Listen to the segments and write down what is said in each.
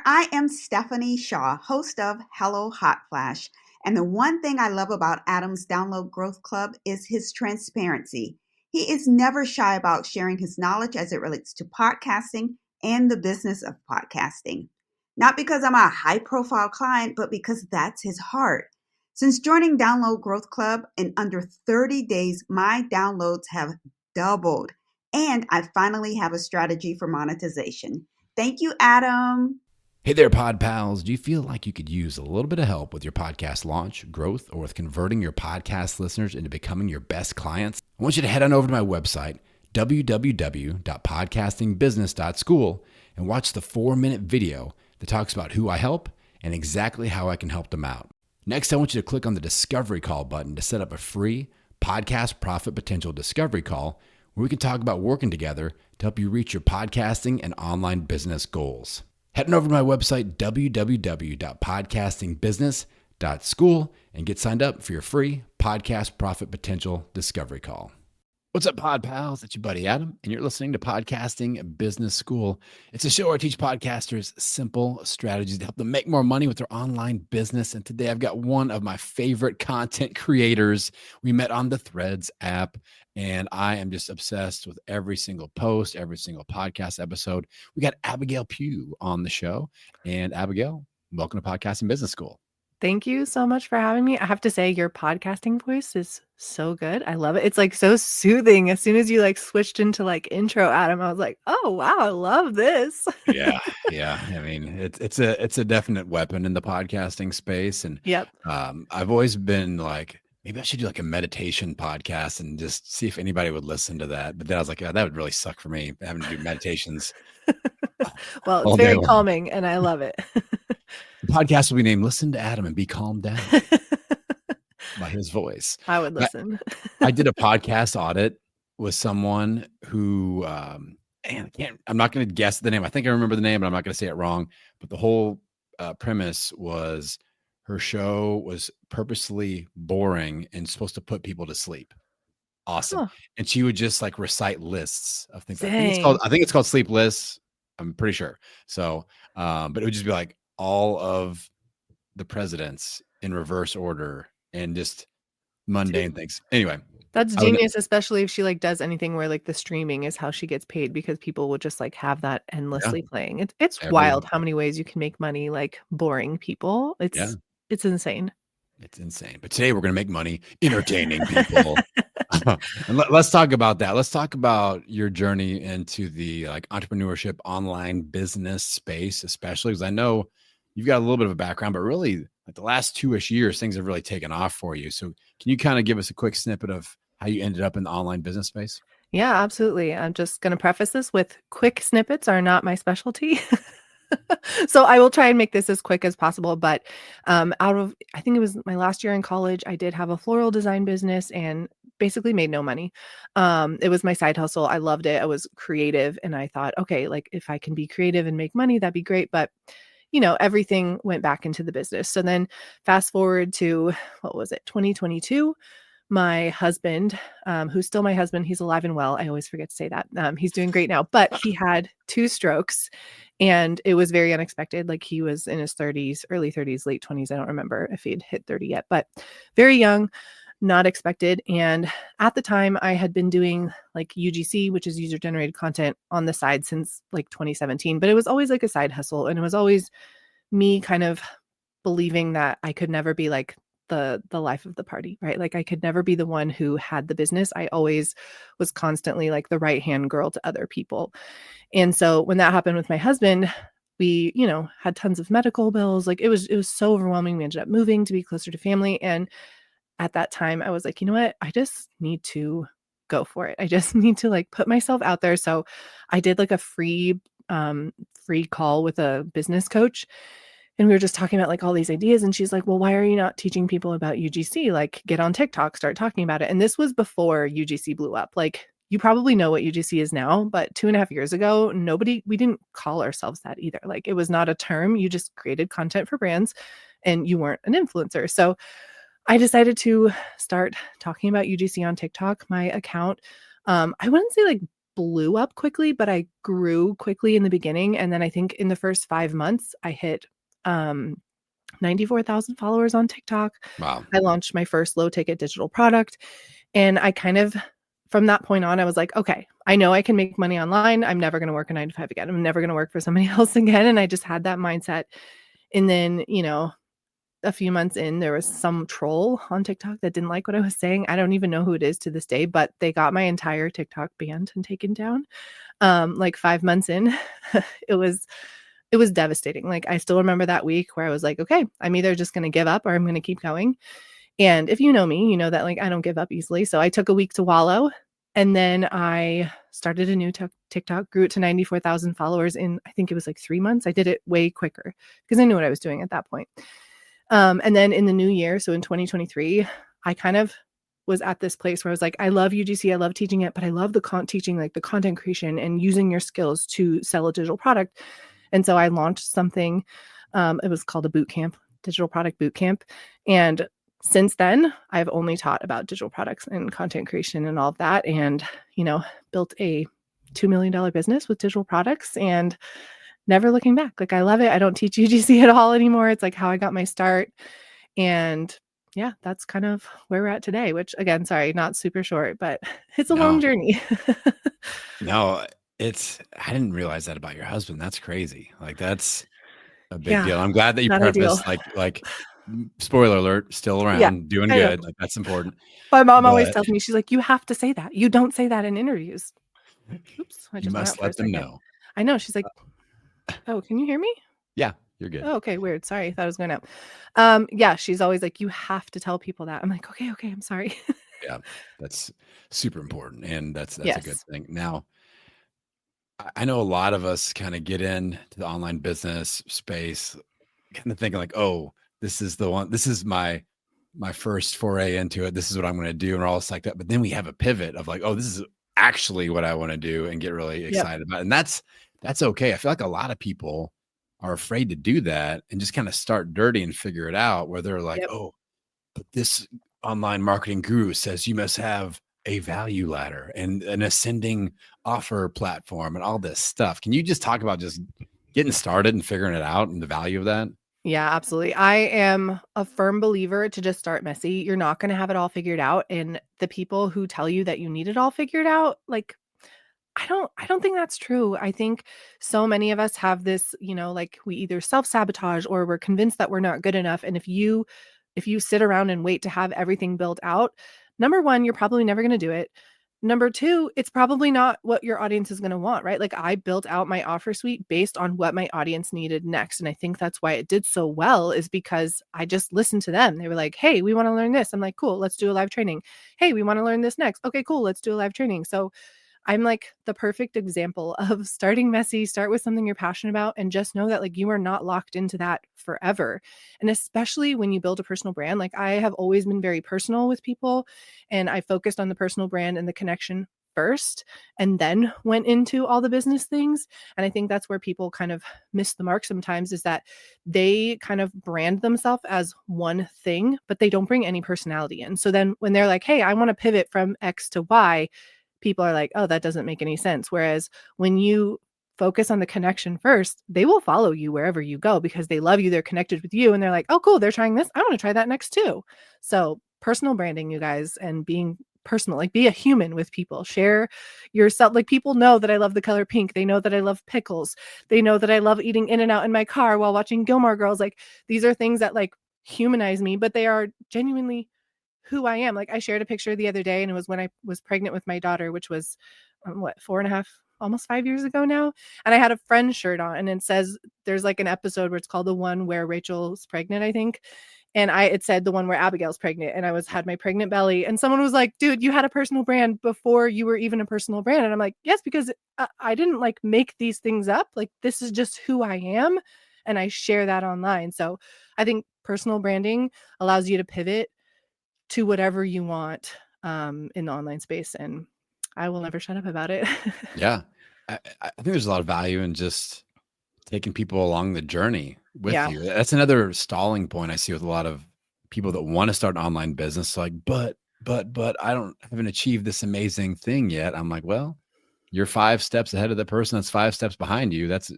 I am Stephanie Shaw, host of Hello Hot Flash. And the one thing I love about Adam's Download Growth Club is his transparency. He is never shy about sharing his knowledge as it relates to podcasting and the business of podcasting. Not because I'm a high profile client, but because that's his heart. Since joining Download Growth Club, in under 30 days, my downloads have doubled. And I finally have a strategy for monetization. Thank you, Adam. Hey there, Pod Pals. Do you feel like you could use a little bit of help with your podcast launch, growth, or with converting your podcast listeners into becoming your best clients? I want you to head on over to my website, www.podcastingbusiness.school, and watch the 4-minute video that talks about who I help and exactly how I can help them out. Next, I want you to click on the Discovery Call button to set up a free podcast profit potential discovery call where we can talk about working together to help you reach your podcasting and online business goals. Head on over to my website, www.podcastingbusiness.school, and get signed up for your free podcast profit potential discovery call. What's up, Pod Pals? It's your buddy Adam, and you're listening to Podcasting Business School. It's a show where I teach podcasters simple strategies to help them make more money with their online business. And today I've got one of my favorite content creators. We met on the Threads app, and I am just obsessed with every single post, every single podcast episode. We got Abigail Peugh on the show. And Abigail, welcome to Podcasting Business School. Thank you so much for having me. I have to say your podcasting voice is so good. I love it. It's like so soothing. As soon as you like switched into like intro, Adam, I was like, oh wow, I love this. Yeah. I mean, it's a definite weapon in the podcasting space. And yep. I've always been like, maybe I should do like a meditation podcast and just see if anybody would listen to that. But then I was like, oh, that would really suck for me having to do meditations. Well, it's very calming and I love it. The podcast will be named Listen to Adam and Be Calmed Down by his voice. I would listen. I did a podcast audit with someone who, I'm not going to guess the name. I think I remember the name, but I'm not going to say it wrong. But the whole premise was her show was purposely boring and supposed to put people to sleep. Awesome. Huh. And she would just like recite lists of things. I think it's called Sleep Lists. I'm pretty sure. So, but it would just be like all of the presidents in reverse order and just mundane things. Anyway. That's genius, especially if she like does anything where like the streaming is how she gets paid, because people will just like have that endlessly playing. It's wild how many ways you can make money, like boring people. It's insane. It's insane. But today we're going to make money entertaining people. And let's talk about that. Let's talk about your journey into the like entrepreneurship online business space, especially because I know you've got a little bit of a background, but really like the last 2-ish years, things have really taken off for you. So can you kind of give us a quick snippet of how you ended up in the online business space? Yeah, absolutely. I'm just going to preface this with quick snippets are not my specialty. So I will try and make this as quick as possible. But I think it was my last year in college, I did have a floral design business and basically made no money. It was my side hustle. I loved it. I was creative. And I thought, okay, like if I can be creative and make money, that'd be great. But everything went back into the business. So then fast forward to, 2022, my husband, who's still my husband, he's alive and well. I always forget to say that. He's doing great now, but he had 2 strokes and it was very unexpected. Like he was in his 30s, early 30s, late 20s. I don't remember if he'd hit 30 yet, but very young, not expected. And at the time I had been doing like UGC, which is user generated content, on the side since like 2017, but it was always like a side hustle. And it was always me kind of believing that I could never be like the life of the party, right? Like I could never be the one who had the business. I always was constantly like the right-hand girl to other people. And so when that happened with my husband, we, had tons of medical bills. Like it was so overwhelming. We ended up moving to be closer to family. And at that time I was like, you know what? I just need to go for it. I just need to like put myself out there. So I did like a free call with a business coach. And we were just talking about like all these ideas. And she's like, well, why are you not teaching people about UGC? Like get on TikTok, start talking about it. And this was before UGC blew up. Like you probably know what UGC is now, but 2.5 years ago, we didn't call ourselves that either. Like it was not a term. You just created content for brands and you weren't an influencer. So I decided to start talking about UGC on TikTok. My account, I wouldn't say like blew up quickly, but I grew quickly in the beginning. And then I think in the first 5 months, I hit 94,000 followers on TikTok. Wow. I launched my first low ticket digital product. And I kind of, from that point on, I was like, okay, I know I can make money online. I'm never going to work a 9 to 5 again. I'm never going to work for somebody else again. And I just had that mindset. And then, a few months in, there was some troll on TikTok that didn't like what I was saying. I don't even know who it is to this day, but they got my entire TikTok banned and taken down. Like 5 months in, it was devastating. Like, I still remember that week where I was like, okay, I'm either just going to give up or I'm going to keep going. And if you know me, you know that like I don't give up easily. So I took a week to wallow, and then I started a new TikTok, grew it to 94,000 followers in, I think it was like 3 months. I did it way quicker because I knew what I was doing at that point. And then in the new year, so in 2023, I kind of was at this place where I was like, I love UGC, I love teaching it, but I love the teaching, like the content creation and using your skills to sell a digital product. And so I launched something. It was called a boot camp, digital product boot camp. And since then, I've only taught about digital products and content creation and all of that, and, built a $2 million business with digital products and never looking back. Like, I love it. I don't teach UGC at all anymore. It's like how I got my start. And yeah, that's kind of where we're at today, which again, sorry, not super short, but it's a long journey. No, I didn't realize that about your husband. That's crazy. Like, that's a big deal. I'm glad that you prefaced like spoiler alert, still around, doing good. Like, that's important. My mom always tells me, she's like, you have to say that. You don't say that in interviews. Oops. You must let them know. I know. She's like, oh, can you hear me? Yeah, you're good. Oh, okay. Weird. Sorry. I thought I was going out. Yeah. She's always like, you have to tell people that. I'm like, okay. I'm sorry. Yeah. That's super important. And that's a good thing. Now, I know a lot of us kind of get into the online business space, kind of thinking like, oh, this is the one, this is my first foray into it. This is what I'm going to do. And we're all psyched up. But then we have a pivot of like, oh, this is actually what I want to do, and get really excited about it. And that's okay. I feel like a lot of people are afraid to do that and just kind of start dirty and figure it out, where they're like, oh, but this online marketing guru says you must have a value ladder and an ascending offer platform and all this stuff. Can you just talk about just getting started and figuring it out and the value of that? Yeah, absolutely. I am a firm believer to just start messy. You're not going to have it all figured out. And the people who tell you that you need it all figured out, like, I don't think that's true. I think so many of us have this, like, we either self-sabotage or we're convinced that we're not good enough. And if you sit around and wait to have everything built out, number one, you're probably never going to do it. Number two, it's probably not what your audience is going to want, right? Like, I built out my offer suite based on what my audience needed next. And I think that's why it did so well, is because I just listened to them. They were like, hey, we want to learn this. I'm like, cool, let's do a live training. Hey, we want to learn this next. Okay, cool, let's do a live training. So I'm like the perfect example of starting messy. Start with something you're passionate about, and just know that like you are not locked into that forever. And especially when you build a personal brand, like I have always been very personal with people, and I focused on the personal brand and the connection first, and then went into all the business things. And I think that's where people kind of miss the mark sometimes, is that they kind of brand themselves as one thing, but they don't bring any personality in. So then when they're like, hey, I want to pivot from X to Y, people are like, oh, that doesn't make any sense. Whereas when you focus on the connection first, they will follow you wherever you go because they love you. They're connected with you, and they're like, oh, cool, they're trying this. I want to try that next too. So personal branding, you guys, and being personal, like be a human with people, share yourself. Like, people know that I love the color pink. They know that I love pickles. They know that I love eating In-N-Out in my car while watching Gilmore Girls. Like, these are things that like humanize me, but they are genuinely who I am. Like, I shared a picture the other day, and it was when I was pregnant with my daughter, which was 4.5, almost 5 years ago now. And I had a friend shirt on, and it says, there's like an episode where it's called the one where Rachel's pregnant, I think. And it said the one where Abigail's pregnant, and I had my pregnant belly, and someone was like, dude, you had a personal brand before you were even a personal brand. And I'm like, yes, because I didn't like make these things up. Like, this is just who I am. And I share that online. So I think personal branding allows you to pivot to whatever you want in the online space. And I will never shut up about it. Yeah. I think there's a lot of value in just taking people along the journey with you. That's another stalling point I see with a lot of people that want to start an online business. Like, but I haven't achieved this amazing thing yet. I'm like, well, you're 5 steps ahead of the person that's 5 steps behind you. That's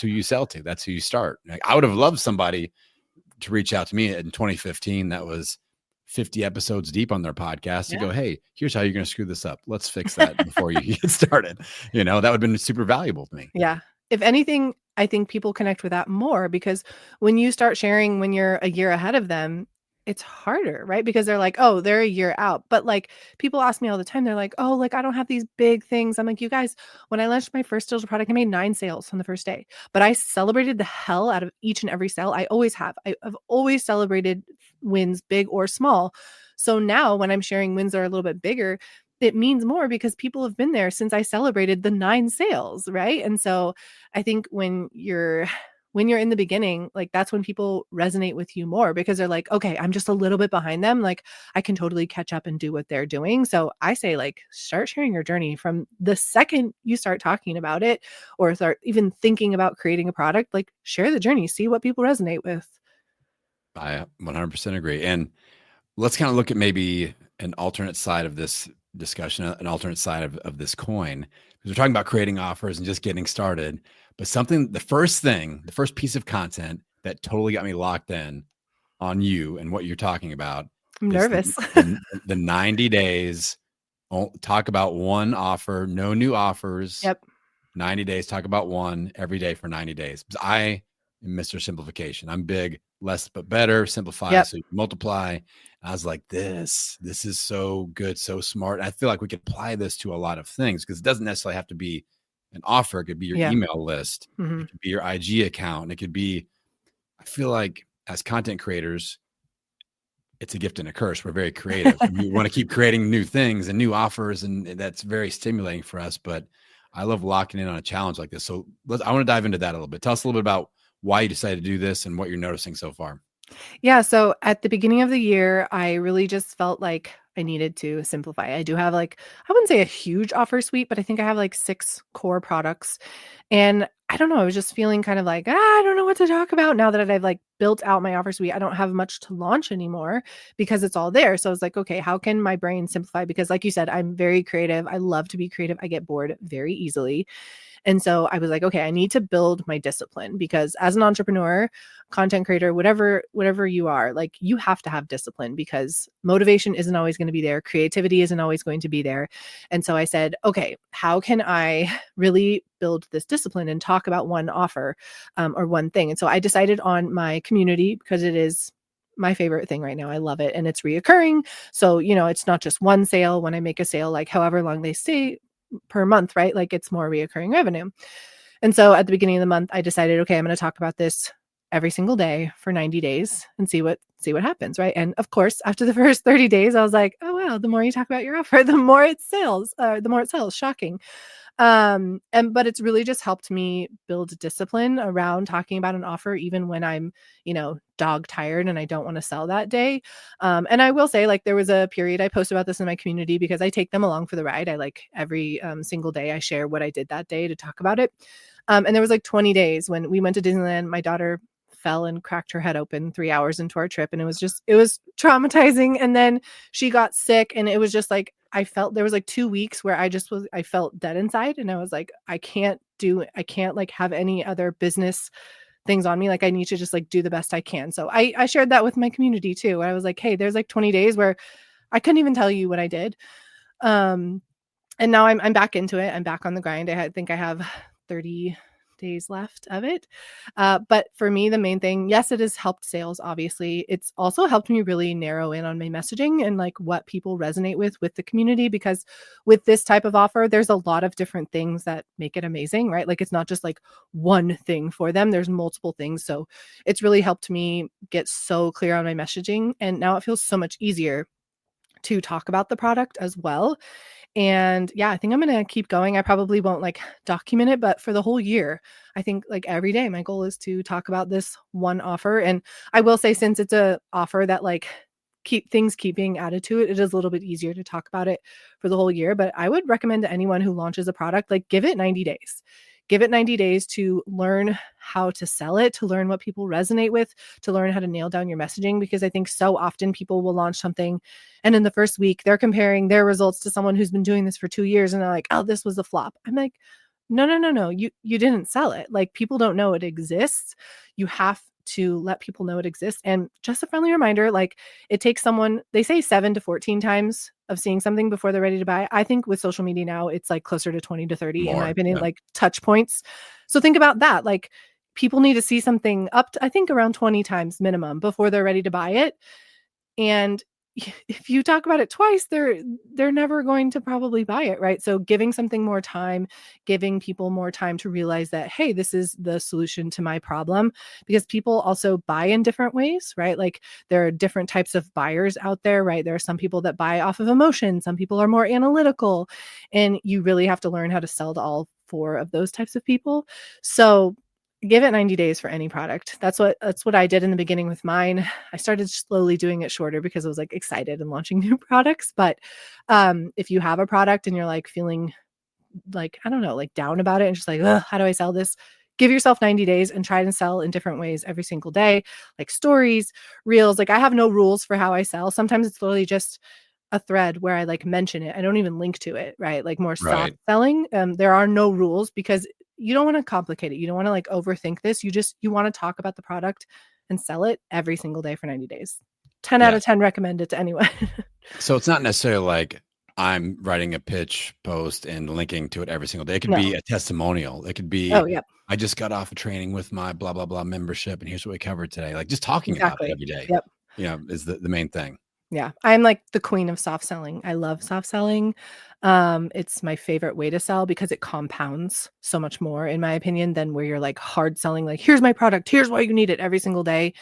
who you sell to. That's who you start. Like, I would have loved somebody to reach out to me in 2015 that was 50 episodes deep on their podcast to go, hey, here's how you're going to screw this up. Let's fix that before you get started. That would have been super valuable to me. Yeah. If anything, I think people connect with that more, because when you start sharing when you're a year ahead of them, it's harder, right? Because they're like, oh, they're a year out. But like, people ask me all the time, they're like, oh, like, I don't have these big things. I'm like, you guys, when I launched my first digital product, I made 9 sales on the first day, but I celebrated the hell out of each and every sale. I always have. I've always celebrated wins, big or small. So now when I'm sharing wins that are a little bit bigger, it means more because people have been there since I celebrated the 9 sales, right? And so I think when you're in the beginning, like, that's when people resonate with you more, because they're like, okay, I'm just a little bit behind them. Like, I can totally catch up and do what they're doing. So I say, like, start sharing your journey from the second you start talking about it, or start even thinking about creating a product. Like, share the journey, see what people resonate with. I 100% agree. And let's kind of look at maybe an alternate side of this discussion, an alternate side of this coin, because we're talking about creating offers and just getting started. But the first piece of content that totally got me locked in on you and what you're talking about I'm is nervous. the 90 days. Talk about one offer, no new offers. Yep. 90 days, talk about one every day for 90 days. Because I am Mr. Simplification. I'm big, less but better, simplify so you can multiply. I was like, this is so good, so smart. I feel like we could apply this to a lot of things, because it doesn't necessarily have to be an offer. It could be your email list. Mm-hmm. It could be your IG account. And it could be, I feel like as content creators, it's a gift and a curse. We're very creative. We want to keep creating new things and new offers, and that's very stimulating for us. But I love locking in on a challenge like this. So I want to dive into that a little bit. Tell us a little bit about why you decided to do this and what you're noticing so far. Yeah. So at the beginning of the year, I really just felt like I needed to simplify. I do have, like, I wouldn't say a huge offer suite, but I think I have like 6 core products. And I don't know, I was just feeling kind of like, I don't know what to talk about now that I've like built out my offer suite. I don't have much to launch anymore because it's all there. So I was like, okay, how can my brain simplify? Because like you said, I'm very creative. I love to be creative. I get bored very easily. And so I was like, okay, I need to build my discipline, because as an entrepreneur, content creator, whatever you are, like, you have to have discipline, because motivation isn't always going to be there. Creativity isn't always going to be there. And so I said, okay, how can I really build this discipline and talk about one offer or one thing? And so I decided on my community, because it is my favorite thing right now. I love it. And it's reoccurring. So, it's not just one sale. When I make a sale, like however long they stay per month, right? Like, it's more reoccurring revenue. And so at the beginning of the month, I decided, okay, I'm going to talk about this every single day for 90 days and see what happens, right? And of course, after the first 30 days, I was like, oh wow, the more you talk about your offer, the more it sells. Shocking. But it's really just helped me build discipline around talking about an offer, even when I'm, dog tired and I don't want to sell that day. And I will say, like, there was a period I post about this in my community, because I take them along for the ride. I like every single day I share what I did that day to talk about it. And there was like 20 days when we went to Disneyland. My daughter fell and cracked her head open 3 hours into our trip. And it was traumatizing. And then she got sick, and it was just like, I felt there was like 2 weeks where I felt dead inside. And I was like, I can't like have any other business things on me. Like, I need to just like do the best I can. So I shared that with my community too. I was like, hey, there's like 20 days where I couldn't even tell you what I did. And now I'm back into it. I'm back on the grind. I think I have 30 days left of it. But for me, the main thing, yes, it has helped sales. Obviously, it's also helped me really narrow in on my messaging and like what people resonate with the community, because with this type of offer, there's a lot of different things that make it amazing, right? Like, it's not just like one thing for them. There's multiple things. So it's really helped me get so clear on my messaging. And now it feels so much easier to talk about the product as well. And yeah, I think I'm going to keep going. I probably won't like document it, but for the whole year, I think like every day, my goal is to talk about this one offer. And I will say, since it's a offer that like keep being added to it, it is a little bit easier to talk about it for the whole year. But I would recommend to anyone who launches a product, like, give it 90 days. give it 90 days to learn how to sell it, to learn what people resonate with, to learn how to nail down your messaging. Because I think so often people will launch something and in the first week they're comparing their results to someone who's been doing this for 2 years and they're like, oh, this was a flop. I'm like, no. You didn't sell it. Like, people don't know it exists. You have to let people know it exists. And just a friendly reminder, like, it takes someone, they say 7 to 14 times of seeing something before they're ready to buy. I think with social media now, it's like closer to 20 to 30, in my opinion, like touch points. So think about that. Like, people need to see something up to, I think, around 20 times minimum before they're ready to buy it. And if you talk about it twice, they're never going to probably buy it, right? So giving something more time, giving people more time to realize that, hey, this is the solution to my problem, because people also buy in different ways, right? Like, there are different types of buyers out there, right? There are some people that buy off of emotion. Some people are more analytical, and you really have to learn how to sell to all 4 of those types of people. So give it 90 days for any product. That's what I did in the beginning with mine. I started slowly doing it shorter because I was like excited and launching new products. But if you have a product and you're like feeling like, I don't know, like down about it and just like, how do I sell this? Give yourself 90 days and try and sell in different ways every single day, like stories, reels. Like, I have no rules for how I sell. Sometimes it's literally just a thread where I like mention it. I don't even link to it, right? Like, more soft selling. There are no rules because you don't want to complicate it. You don't want to like overthink this. You want to talk about the product and sell it every single day for 90 days. 10 out of 10 recommend it to anyone. So it's not necessarily like I'm writing a pitch post and linking to it every single day. It could be a testimonial. It could be, I just got off a training with my blah, blah, blah membership, and here's what we covered today. Like, just talking about it every day, is the main thing. Yeah. I'm like the queen of soft selling. I love soft selling. It's my favorite way to sell because it compounds so much more, in my opinion, than where you're like hard selling, like, here's my product, here's why you need it every single day.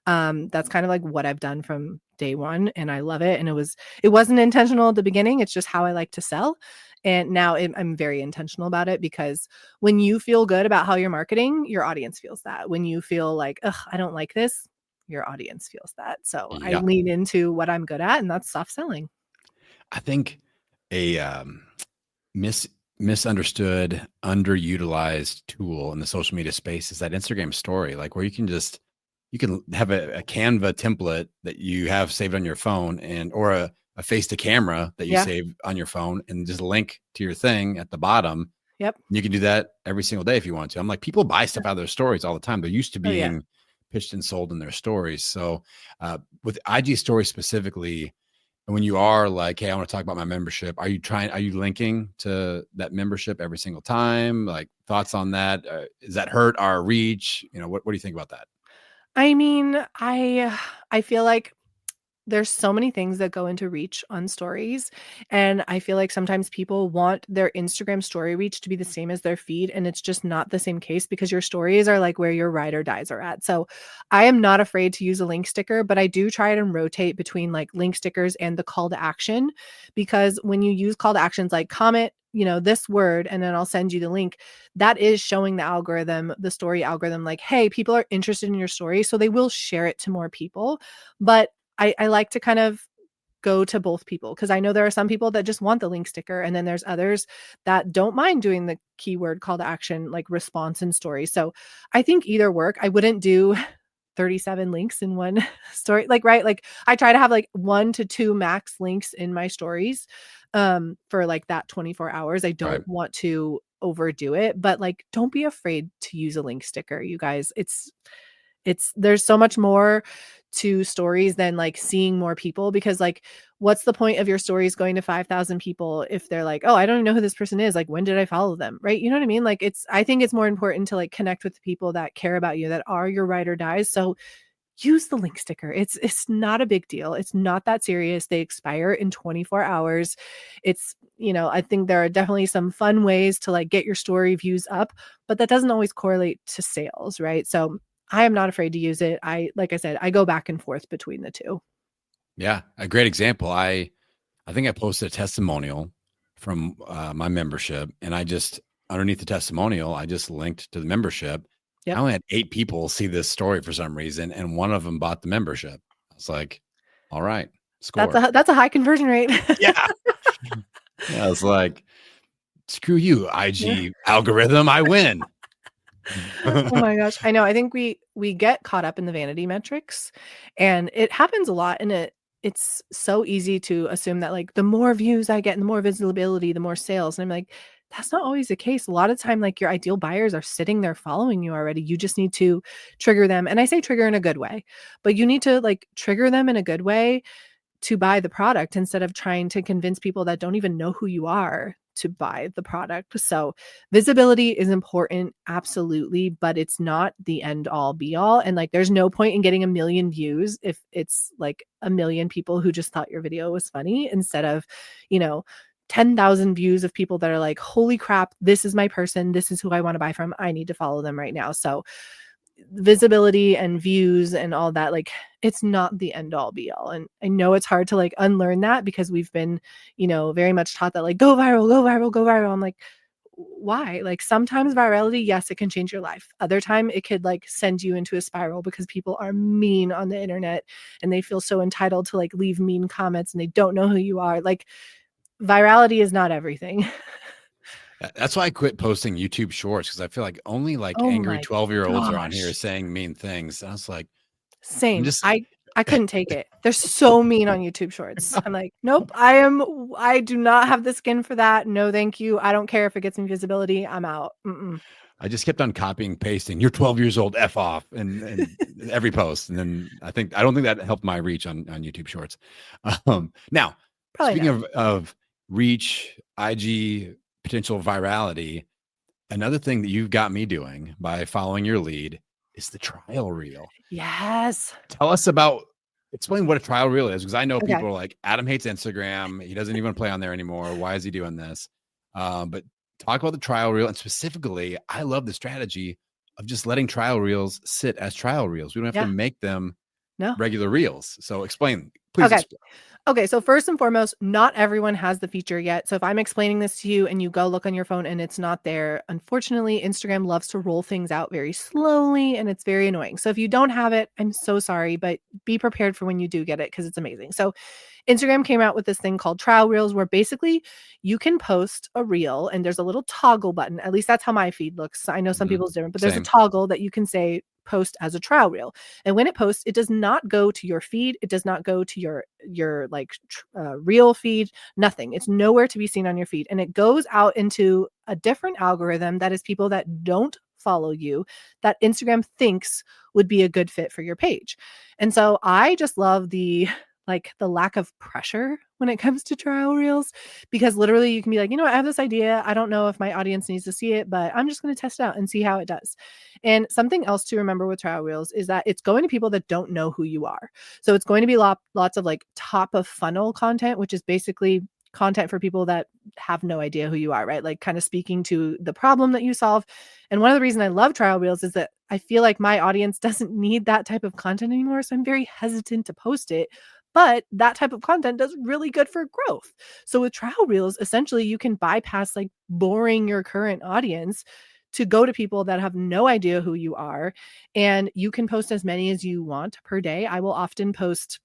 That's kind of like what I've done from day one, and I love it. And it wasn't intentional at the beginning. It's just how I like to sell. And now I'm very intentional about it, because when you feel good about how you're marketing, your audience feels that. When you feel like, ugh, I don't like this, your audience feels that. So I lean into what I'm good at, and that's soft selling. I think a misunderstood, underutilized tool in the social media space is that Instagram story, like, where you can have a Canva template that you have saved on your phone, or a face to camera that you save on your phone, and just link to your thing at the bottom. Yep. You can do that every single day if you want to. I'm like, people buy stuff out of their stories all the time. They're used to being pitched and sold in their stories. So with IG stories specifically, and when you are like, hey, I want to talk about my membership, are you linking to that membership every single time? Like, thoughts on that? Does that hurt our reach? What do you think about that? I mean, I feel like there's so many things that go into reach on stories. And I feel like sometimes people want their Instagram story reach to be the same as their feed. And it's just not the same case, because your stories are like where your ride or dies are at. So I am not afraid to use a link sticker, but I do try and rotate between like link stickers and the call to action, because when you use call to actions, like comment, this word, and then I'll send you the link, that is showing the algorithm, the story algorithm, like, hey, people are interested in your story. So they will share it to more people. But I like to kind of go to both people, because I know there are some people that just want the link sticker, and then there's others that don't mind doing the keyword call to action, like response and story. So I think either work. I wouldn't do 37 links in one story, right? Like, I try to have like 1 to 2 max links in my stories for like that 24 hours. I don't want to overdo it, but like, don't be afraid to use a link sticker, you guys. There's so much more to stories than like seeing more people, because like, what's the point of your stories going to 5,000 people if they're like, oh, I don't even know who this person is, like, when did I follow them, right? You know what I mean? Like, I think it's more important to like connect with the people that care about you, that are your ride or dies. So use the link sticker. It's not a big deal. It's not that serious. They expire in 24 hours. I think there are definitely some fun ways to like get your story views up, but that doesn't always correlate to sales, right? So I am not afraid to use it. Like I said, I go back and forth between the two. Yeah, a great example. I think I posted a testimonial from my membership, and I just, underneath the testimonial, I just linked to the membership. Yep. I only had 8 people see this story for some reason, and one of them bought the membership. I was like, all right, score. That's a high conversion rate. Yeah. Yeah, it's like Screw you, IG algorithm. I win. Oh my gosh. I know. I think we get caught up in the vanity metrics, and it happens a lot, and it's so easy to assume that like the more views I get and the more visibility, the more sales. And I'm like, that's not always the case. A lot of time, like your ideal buyers are sitting there following you already. You just need to trigger them. And I say trigger in a good way, but you need to like trigger them in a good way to buy the product instead of trying to convince people that don't even know who you are to buy the product. So visibility is important, absolutely, but it's not the end all be all. And like, there's no point in getting a million views if it's like a million people who just thought your video was funny instead of, 10,000 views of people that are like, holy crap, this is my person. This is who I want to buy from. I need to follow them right now. So visibility and views and all that, like it's not the end all be all. And I know it's hard to like unlearn that because we've been, very much taught that like go viral, go viral, go viral. I'm like, why? Like sometimes virality, yes, it can change your life. Other time it could like send you into a spiral because people are mean on the internet and they feel so entitled to like leave mean comments and they don't know who you are. Like virality is not everything. That's why I quit posting YouTube shorts, because I feel like only like Oh angry my 12-year-olds are on here gosh. saying mean things. And I was like, I'm Same. just I couldn't take it. They're so mean on YouTube Shorts. I'm like, nope, I do not have the skin for that. No, thank you. I don't care if it gets me visibility. I'm out. I just kept on copying, pasting. You're 12 years old. F off, and every post. And then I don't think that helped my reach on YouTube Shorts. Now, Probably speaking not. of reach, IG potential virality, another thing that you've got me doing by following your lead is the trial reel. Yes. Explain what a trial reel is, because I know Okay. people are like, Adam hates Instagram. He doesn't even play on there anymore. Why is he doing this? But talk about the trial reel. And specifically, I love the strategy of just letting trial reels sit as trial reels. We don't have Yeah. to make them No. regular reels. So explain, please. Okay. Explain. Okay, so first and foremost, not everyone has the feature yet. So if I'm explaining this to you and you go look on your phone and it's not there, unfortunately, Instagram loves to roll things out very slowly and it's very annoying. So if you don't have it, I'm so sorry, but be prepared for when you do get it because it's amazing. So Instagram came out with this thing called trial reels where basically you can post a reel and there's a little toggle button. At least that's how my feed looks. I know some people's different, but there's a Same. toggle that you can say post as a trial reel. And when it posts, it does not go to your feed. It does not go to your like reel feed, nothing. It's nowhere to be seen on your feed. And it goes out into a different algorithm that is people that don't follow you that Instagram thinks would be a good fit for your page. And so I just love the lack of pressure when it comes to trial reels, because literally you can be like, I have this idea. I don't know if my audience needs to see it, but I'm just going to test it out and see how it does. And something else to remember with trial reels is that it's going to people that don't know who you are. So it's going to be lots of like top of funnel content, which is basically content for people that have no idea who you are, right? Like kind of speaking to the problem that you solve. And one of the reasons I love trial reels is that I feel like my audience doesn't need that type of content anymore. So I'm very hesitant to post it. But that type of content does really good for growth. So with trial reels, essentially you can bypass like boring your current audience to go to people that have no idea who you are. And you can post as many as you want per day. I will often post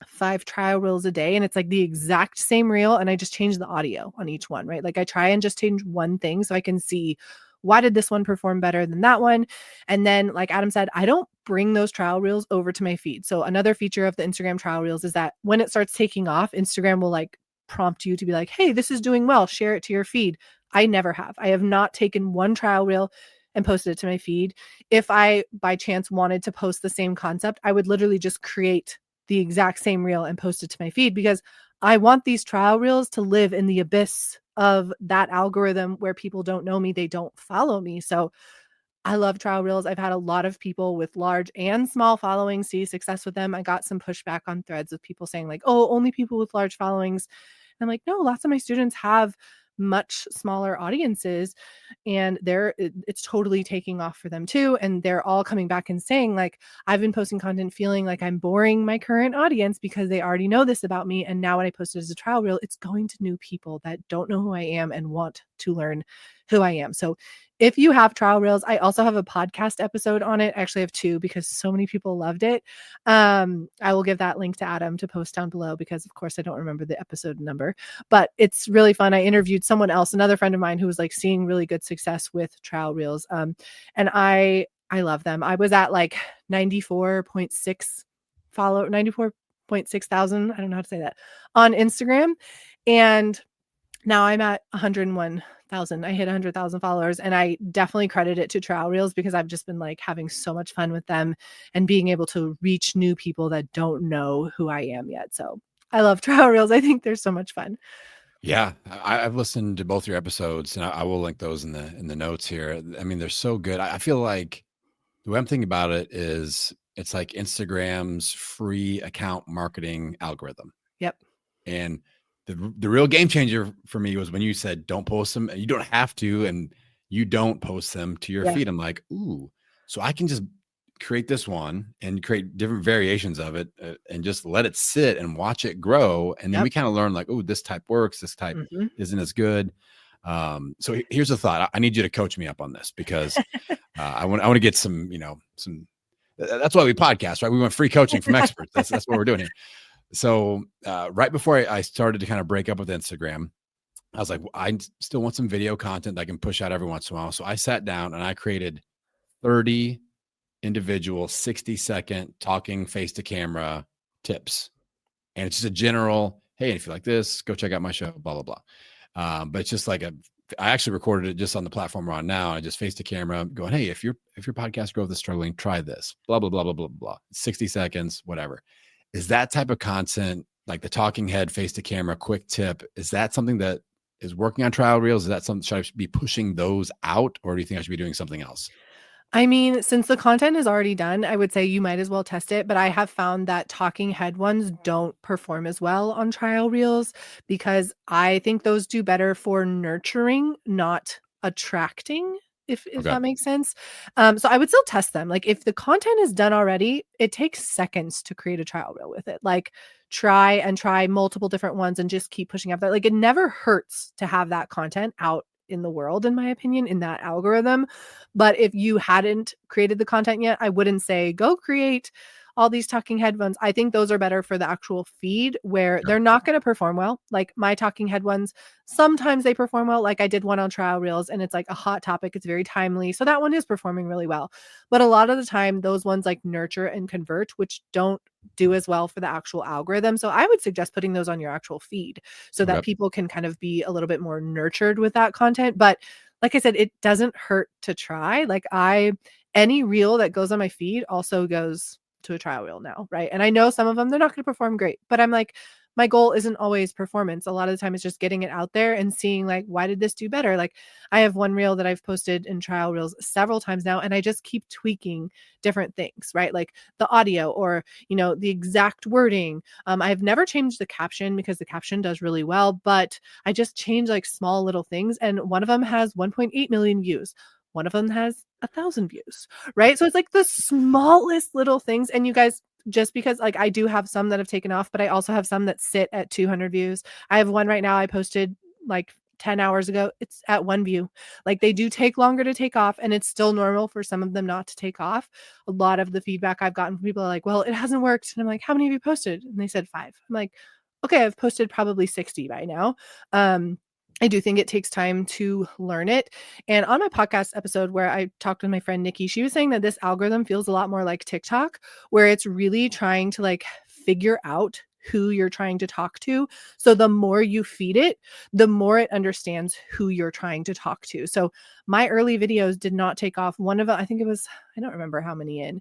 5 trial reels a day and it's like the exact same reel. And I just change the audio on each one, right? Like I try and just change one thing so I can see why did this one perform better than that one? And then, like Adam said, I don't bring those trial reels over to my feed. So another feature of the Instagram trial reels is that when it starts taking off, Instagram will like prompt you to be like, hey, this is doing well. Share it to your feed. I never have. I have not taken one trial reel and posted it to my feed. If I by chance wanted to post the same concept, I would literally just create the exact same reel and post it to my feed because I want these trial reels to live in the abyss of that algorithm where people don't know me, they don't follow me. So I love trial reels. I've had a lot of people with large and small followings see success with them. I got some pushback on threads of people saying like, oh, only people with large followings. And I'm like, no, lots of my students have much smaller audiences and it's totally taking off for them too. And they're all coming back and saying like, I've been posting content feeling like I'm boring my current audience because they already know this about me. And now when I post it as a trial reel, it's going to new people that don't know who I am and want to learn who I am. So if you have trial reels, I also have a podcast episode on it. I actually have 2 because so many people loved it. I will give that link to Adam to post down below because of course I don't remember the episode number, but it's really fun. I interviewed someone else, another friend of mine who was like seeing really good success with trial reels. And I love them. I was at like 94.6 thousand. I don't know how to say that on Instagram. And now I'm at 101,000. I hit 100,000 followers, and I definitely credit it to trial reels because I've just been like having so much fun with them and being able to reach new people that don't know who I am yet. So I love trial reels. I think they're so much fun. Yeah, I've listened to both your episodes, and I will link those in the notes here. I mean, they're so good. I feel like the way I'm thinking about it is it's like Instagram's free account marketing algorithm. Yep. And the real game changer for me was when you said, don't post them. You don't have to, and you don't post them to your feed. I'm like, ooh, so I can just create this one and create different variations of it and just let it sit and watch it grow. And then we kind of learn like, oh, this type works. This type isn't as good. So here's a thought. I need you to coach me up on this because I want to get some, that's why we podcast, right? We want free coaching from experts. That's what we're doing here. So right before I started to kind of break up with Instagram, I was like, I still want some video content that I can push out every once in a while. So I sat down and I created 30 individual 60-second talking face to camera tips. And it's just a general, hey, if you like this, go check out my show, blah, blah, blah. But it's just like I actually recorded it just on the platform we're on now. I just face to camera going, hey, if your podcast growth is struggling, try this, blah, blah, blah, blah, blah, blah. 60 seconds, whatever. Is that type of content, like the talking head, face to camera, quick tip, is that something that is working on trial reels? Is that something, should I be pushing those out, or do you think I should be doing something else? I mean, since the content is already done, I would say you might as well test it. But I have found that talking head ones don't perform as well on trial reels because I think those do better for nurturing, not attracting. If that makes sense. So I would still test them. Like if the content is done already, it takes seconds to create a trial reel with it. Like try multiple different ones and just keep pushing up that. Like it never hurts to have that content out in the world, in my opinion, in that algorithm. But if you hadn't created the content yet, I wouldn't say go create all these talking head ones. I think those are better for the actual feed where they're not going to perform well. Like my talking head ones, sometimes they perform well. Like I did one on trial reels and it's like a hot topic. It's very timely. So that one is performing really well. But a lot of the time, those ones like nurture and convert, which don't do as well for the actual algorithm. So I would suggest putting those on your actual feed so that people can kind of be a little bit more nurtured with that content. But like I said, it doesn't hurt to try. Like any reel that goes on my feed also goes to a trial reel now, right? And I know some of them, they're not going to perform great, but I'm like, my goal isn't always performance. A lot of the time it's just getting it out there and seeing like, why did this do better? Like I have one reel that I've posted in trial reels several times now, and I just keep tweaking different things, right? Like the audio or, the exact wording. I've never changed the caption because the caption does really well, but I just change like small little things. And one of them has 1.8 million views. One of them has 1,000 views, right? So it's like the smallest little things. And you guys, just because like I do have some that have taken off, but I also have some that sit at 200 views. I have one right now I posted like 10 hours ago. It's at 1 view. Like they do take longer to take off, and it's still normal for some of them not to take off. A lot of the feedback I've gotten from people are like, well, it hasn't worked. And I'm like, how many have you posted? And they said 5. I'm like, okay, I've posted probably 60 by now. I do think it takes time to learn it. And on my podcast episode where I talked with my friend Nikki, she was saying that this algorithm feels a lot more like TikTok, where it's really trying to like figure out who you're trying to talk to. So the more you feed it, the more it understands who you're trying to talk to. So my early videos did not take off. One of them, I think it was, I don't remember how many in,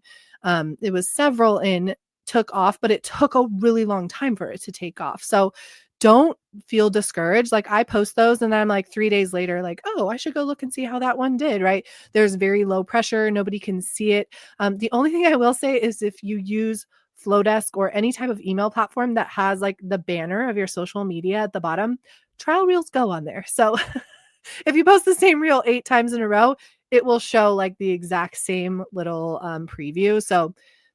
it was several in, took off, but it took a really long time for it to take off. So don't feel discouraged. Like I post those and then I'm like 3 days later, like, oh, I should go look and see how that one did, right? There's very low pressure. Nobody can see it. The only thing I will say is if you use Flowdesk or any type of email platform that has like the banner of your social media at the bottom, trial reels go on there. So if you post the same reel 8 times in a row, it will show like the exact same little preview. So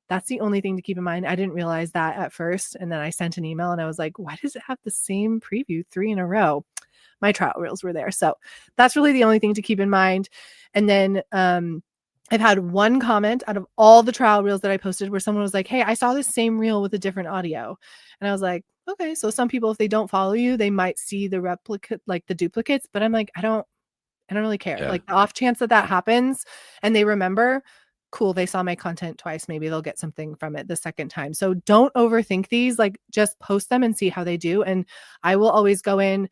that's the only thing to keep in mind. I didn't realize that at first. And then I sent an email and I was like, why does it have the same preview 3 in a row? my trial reels were there. So that's really the only thing to keep in mind. And then I've had one comment out of all the trial reels that I posted where someone was like, hey, I saw this same reel with a different audio. And I was like, okay, so some people, if they don't follow you, they might see the replicate, like the duplicates, but I'm like, I don't really care. Yeah. Like the off chance that happens and they remember, cool, they saw my content twice, maybe they'll get something from it the second time. So don't overthink these, like just post them and see how they do. And I will always go in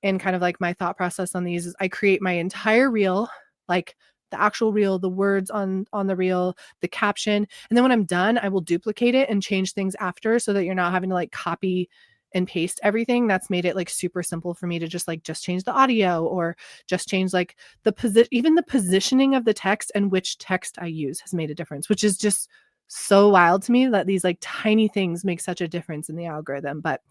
and kind of like my thought process on these is I create my entire reel, like the actual reel, the words on the reel, the caption. And then when I'm done, I will duplicate it and change things after so that you're not having to like copy and paste everything. That's made it like super simple for me to just change the audio or just change like even the positioning of the text and which text I use has made a difference, which is just so wild to me that these like tiny things make such a difference in the algorithm. But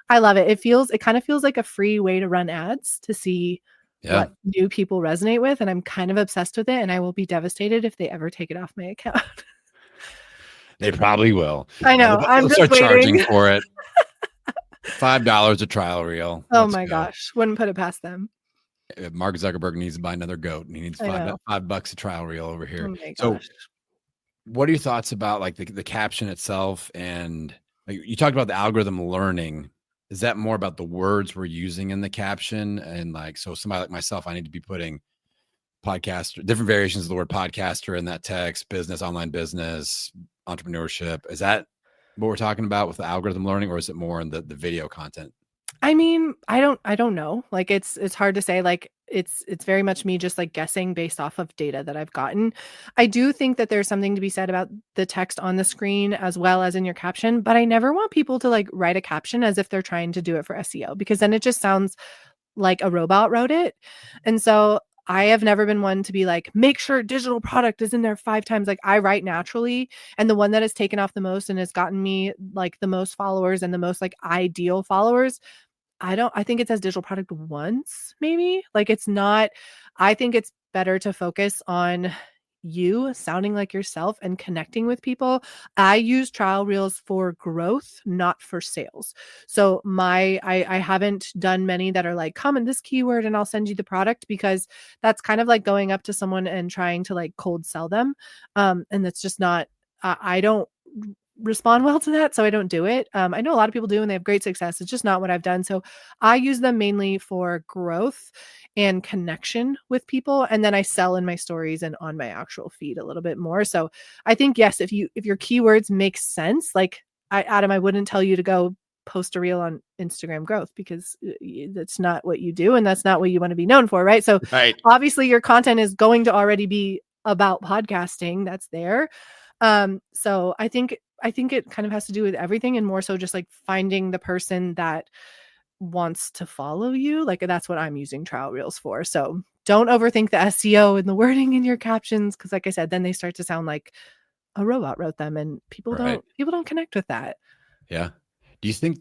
I love it. It kind of feels like a free way to run ads to see what new people resonate with. And I'm kind of obsessed with it. And I will be devastated if they ever take it off my account. They probably will. I know. I'm just start waiting. Charging for it. $5 a trial reel. Oh my gosh. Wouldn't put it past them. Mark Zuckerberg needs to buy another goat and he needs $5 a trial reel over here. Oh my so gosh. What are your thoughts about like the caption itself? And like you talked about the algorithm learning. Is that more about the words we're using in the caption? And like, so somebody like myself, I need to be putting podcaster, different variations of the word podcaster in that text, business, online business, entrepreneurship. Is that what we're talking about with the algorithm learning, or is it more in the video content? I mean, I don't know. Like it's hard to say. Like it's very much me just like guessing based off of data that I've gotten. I do think that there's something to be said about the text on the screen as well as in your caption, but I never want people to like write a caption as if they're trying to do it for SEO, because then it just sounds like a robot wrote it. And so I have never been one to be like, make sure digital product is in there 5 times. Like I write naturally. And the one that has taken off the most and has gotten me like the most followers and the most like ideal followers, I think it says digital product once, maybe. Like it's not, I think it's better to focus on you sounding like yourself and connecting with people. I use trial reels for growth, not for sales. So I haven't done many that are like, comment this keyword and I'll send you the product, because that's kind of like going up to someone and trying to like cold sell them. And that's just not, I don't respond well to that, so I don't do it. I know a lot of people do and they have great success. It's just not what I've done. So I use them mainly for growth and connection with people, and then I sell in my stories and on my actual feed a little bit more. So I think yes, if your keywords make sense, like Adam, I wouldn't tell you to go post a reel on Instagram growth, because that's not what you do and that's not what you want to be known for, right? So obviously your content is going to already be about podcasting. That's there. So I think it kind of has to do with everything, and more so just like finding the person that wants to follow you. Like that's what I'm using trial reels for. So don't overthink the SEO and the wording in your captions, because like I said, then they start to sound like a robot wrote them, and people don't connect with that. Yeah. Do you think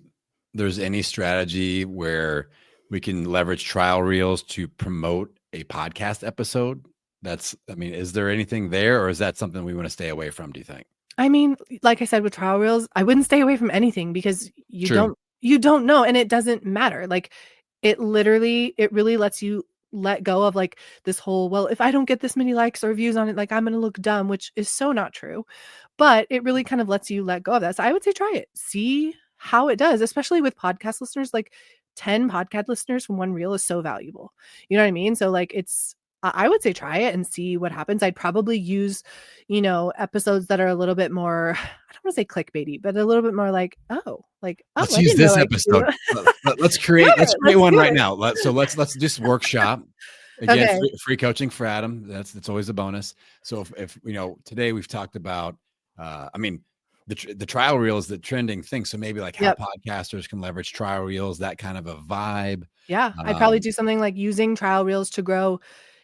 there's any strategy where we can leverage trial reels to promote a podcast episode? Is there anything there, or is that something we want to stay away from, do you think? I mean, like I said, with trial reels, I wouldn't stay away from anything, because you don't know, and it doesn't matter. Like it really lets you let go of like this whole, well, if I don't get this many likes or views on it, like I'm going to look dumb, which is so not true. But it really kind of lets you let go of that. So I would say try it. See how it does, especially with podcast listeners. Like 10 podcast listeners from one reel is so valuable. You know what I mean? So like I would say try it and see what happens. I'd probably use, episodes that are a little bit more, I don't want to say clickbaity, but a little bit more like, let's use this episode. Let's create one right now. Let's just workshop. Again, free coaching for Adam. That's always a bonus. So if today we've talked about, the trial reel is the trending thing. So maybe like how podcasters can leverage trial reels, that kind of a vibe. Yeah. I'd probably do something like using trial reels to grow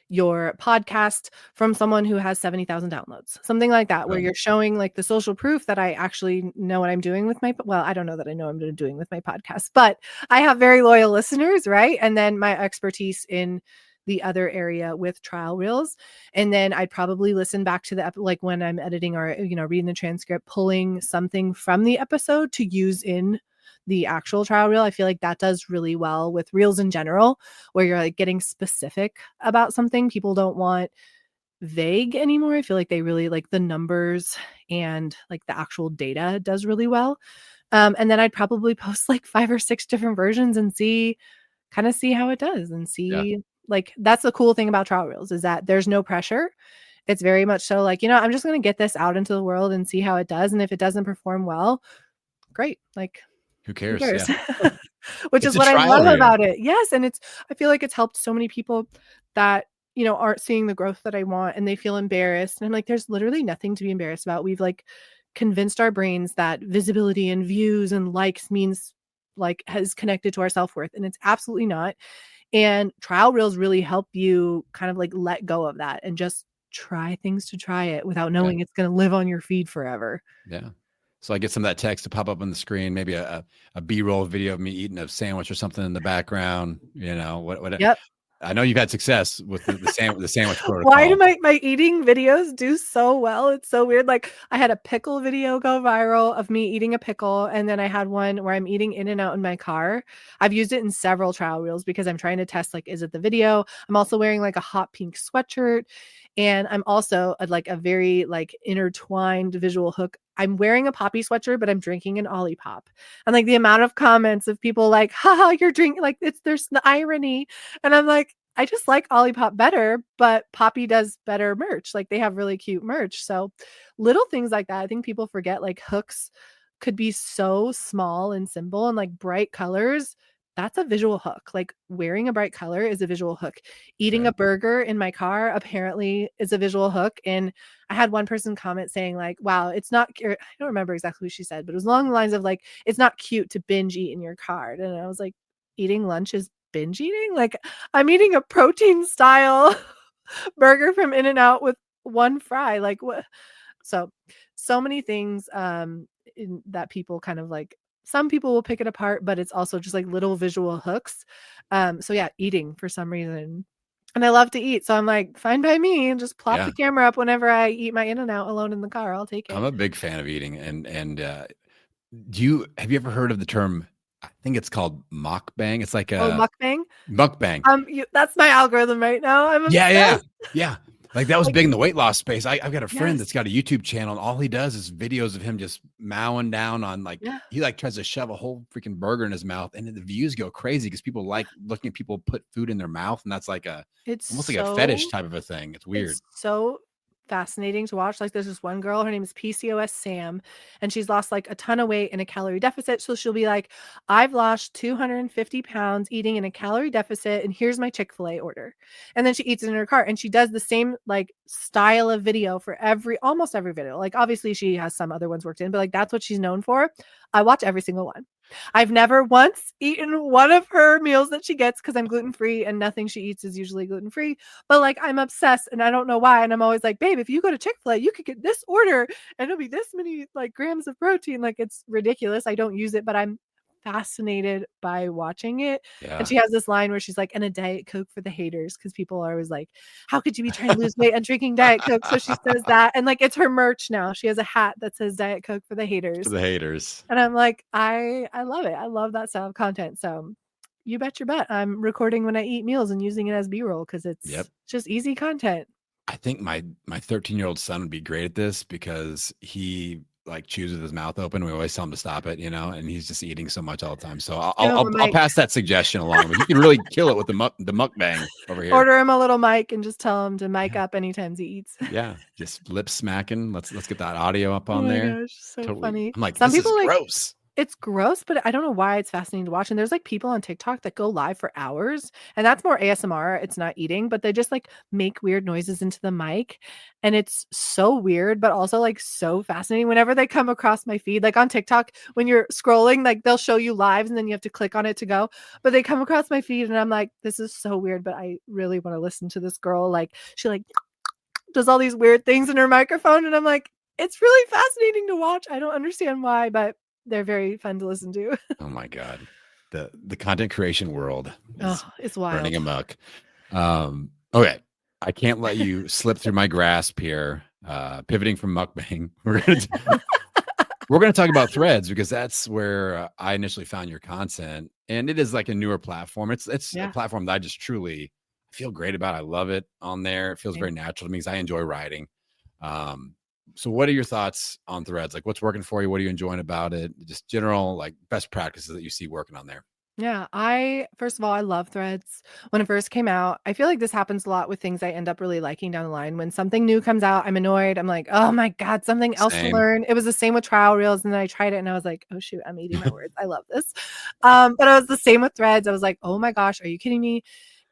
your podcast from someone who has 70,000 downloads, something like that, where you're showing like the social proof that I actually know what I'm doing with I don't know that I know what I'm doing with my podcast, but I have very loyal listeners, right? And then my expertise in the other area with trial reels. And then I'd probably listen back to the like when I'm editing or, reading the transcript, pulling something from the episode to use in the actual trial reel. I feel like that does really well with reels in general, where you're like getting specific about something. People don't want vague anymore. I feel like they really like the numbers and like the actual data does really well. And then I'd probably post like 5 or 6 different versions and see how it does and see like that's the cool thing about trial reels is that there's no pressure. It's very much so like, I'm just going to get this out into the world and see how it does. And if it doesn't perform well, great. Like, Who who cares? cares? Yeah. Which It's is a what I trial love reel. about it. Yes. And I feel like it's helped so many people that, aren't seeing the growth that I want and they feel embarrassed. And I'm like, there's literally nothing to be embarrassed about. We've like convinced our brains that visibility and views and likes means like has connected to our self-worth. And it's absolutely not. And trial reels really help you kind of like let go of that and just try things to try it without knowing it's going to live on your feed forever. Yeah. So I get some of that text to pop up on the screen, maybe a B-roll video of me eating a sandwich or something in the background. What Yep. I know you've had success with the sandwich protocol. Why do my eating videos do so well? It's so weird. Like I had a pickle video go viral of me eating a pickle. And then I had one where I'm eating In-N-Out in my car. I've used it in several trial reels because I'm trying to test, like, is it the video? I'm also wearing like a hot pink sweatshirt. And I'm also like a very like intertwined visual hook. I'm wearing a Poppy sweatshirt, but I'm drinking an Olipop. And like the amount of comments of people like, haha, you're drinking, like there's the irony. And I'm like, I just like Olipop better, but Poppy does better merch. Like they have really cute merch. So little things like that. I think people forget like hooks could be so small and simple and like bright colors. That's a visual hook. Like wearing a bright color is a visual hook. Eating a burger in my car apparently is a visual hook. And I had one person comment saying like, wow, it's not, I don't remember exactly what she said, but it was along the lines of like, it's not cute to binge eat in your car. And I was like, eating lunch is binge eating? Like I'm eating a protein style burger from In-N-Out with one fry. Like what? So many things that people kind of like, some people will pick it apart, but it's also just like little visual hooks. So yeah, eating for some reason. And I love to eat. So I'm like, fine by me. Just plop the camera up whenever I eat my In-N-Out alone in the car. I'll take it. I'm a big fan of eating. And have you ever heard of the term? I think it's called mukbang. It's like mukbang. Mukbang. That's my algorithm right now. I'm obsessed. Yeah. Like that was big in the weight loss space. I've got a friend that's got a YouTube channel, and all he does is videos of him just mowing down on he like tries to shove a whole freaking burger in his mouth, and the views go crazy because people like looking at people put food in their mouth, and that's like almost like a fetish type of a thing. It's weird. It's so fascinating to watch. Like there's this one girl, her name is PCOS Sam, and she's lost like a ton of weight in a calorie deficit. So she'll be like, I've lost 250 pounds eating in a calorie deficit, and here's my Chick-fil-A order. And then she eats it in her car, and she does the same like style of video for almost every video. Like obviously she has some other ones worked in, but like that's what she's known for. I watch every single one. I've never once eaten one of her meals that she gets because I'm gluten-free and nothing she eats is usually gluten-free. But like I'm obsessed and I don't know why. And I'm always like, babe, if you go to Chick-fil-A, you could get this order and it'll be this many like grams of protein. Like it's ridiculous. I don't use it, but I'm fascinated by watching it. Yeah. And she has this line where she's like, and a Diet Coke for the haters, because people are always like, how could you be trying to lose weight and drinking Diet Coke? So she says that, and like it's her merch now. She has a hat that says Diet Coke for the haters. For the haters. And I'm like, I love it. I love that style of content. So you bet your butt I'm recording when I eat meals and using it as B-roll because it's just easy content. I think my 13-year-old son would be great at this because he like chews with his mouth open. We always tell him to stop it, and he's just eating so much all the time. So I'll pass that suggestion along. But you can really kill it with the mukbang over here. Order him a little mic and just tell him to mic up anytime he eats. Yeah, just lip smacking. Let's get that audio up on there. Gosh, so funny. I'm like, some this people is like gross. It's gross, but I don't know why it's fascinating to watch. And there's like people on TikTok that go live for hours, and that's more ASMR. It's not eating, but they just like make weird noises into the mic. And it's so weird, but also like so fascinating whenever they come across my feed. Like on TikTok, when you're scrolling, like they'll show you lives and then you have to click on it to go. But they come across my feed and I'm like, this is so weird, but I really want to listen to this girl. Like she like does all these weird things in her microphone. And I'm like, it's really fascinating to watch. I don't understand why, but they're very fun to listen to. Oh my God. The content creation world is it's wild. burning amok. Okay. I can't let you slip through my grasp here. Pivoting from mukbang. We're going to talk about Threads because that's where I initially found your content, and it is like a newer platform. It's a platform that I just truly feel great about. I love it on there. It feels very natural to me because I enjoy writing. So what are your thoughts on Threads? Like, what's working for you? What are you enjoying about it? Just general like best practices that you see working on there. Yeah, first of all, I love Threads. When it first came out, I feel like this happens a lot with things I end up really liking down the line. When something new comes out, I'm annoyed. I'm like, oh my God, something else to Same. learn. It was the same with trial reels. And then I tried it and I was like, oh shoot, I'm eating my words. I love this. But it was the same with Threads. I was like, oh my gosh, are you kidding me?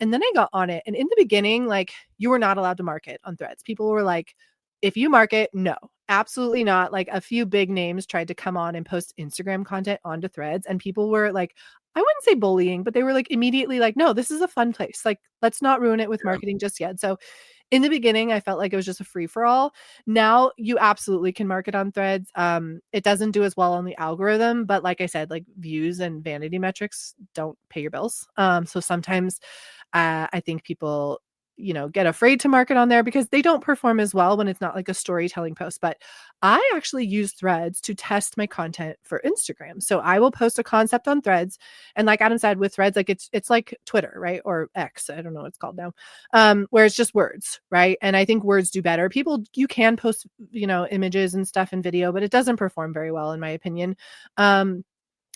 And then I got on it. And in the beginning, like you were not allowed to market on Threads. People were like, if you market, no, absolutely not. Like a few big names tried to come on and post Instagram content onto Threads, and people were like, I wouldn't say bullying, but they were like immediately like, no, this is a fun place. Like, let's not ruin it with marketing just yet. So in the beginning, I felt like it was just a free for all. Now you absolutely can market on Threads. It doesn't do as well on the algorithm, but like I said, like views and vanity metrics don't pay your bills. So sometimes I think people get afraid to market on there because they don't perform as well when it's not like a storytelling post. But I actually use Threads to test my content for Instagram. So I will post a concept on Threads, and like Adam said, with Threads, like it's like Twitter, right? Or X, I don't know what it's called now. Where it's just words, right? And I think words do better. You can post, images and stuff and video, but it doesn't perform very well in my opinion.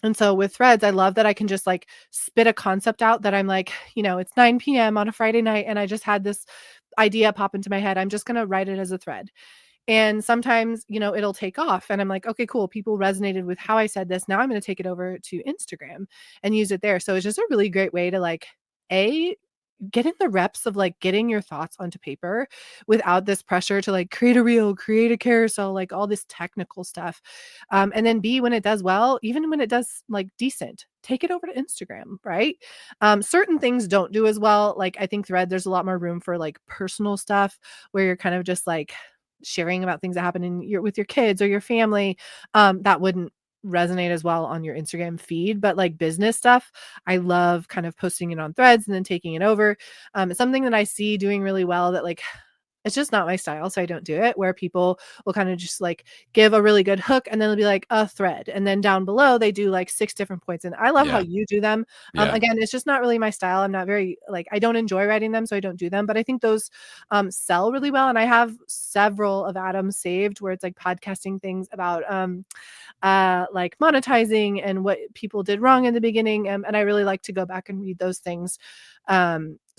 And so with Threads, I love that I can just like spit a concept out that I'm like, it's 9 p.m. on a Friday night and I just had this idea pop into my head. I'm just going to write it as a thread. And sometimes, it'll take off and I'm like, okay, cool. People resonated with how I said this. Now I'm going to take it over to Instagram and use it there. So it's just a really great way to like, get in the reps of like getting your thoughts onto paper without this pressure to like create a reel, create a carousel, like all this technical stuff. And then B, when it does well, even when it does like decent, take it over to Instagram, right? Certain things don't do as well. Like I think Thread, there's a lot more room for like personal stuff where you're kind of just like sharing about things that happen with your kids or your family. That wouldn't resonate as well on your Instagram feed, but like business stuff, I love kind of posting it on Threads and then taking it over. It's something that I see doing really well that like it's just not my style, so I don't do it, where people will kind of just like give a really good hook and then they'll be like a thread, and then down below they do like 6 different points, and I love how you do them. Again, it's just not really my style. I'm not very like, I don't enjoy writing them, so I don't do them, but I think those sell really well, and I have several of Adam's saved where it's like podcasting things about like monetizing and what people did wrong in the beginning, and I really like to go back and read those things.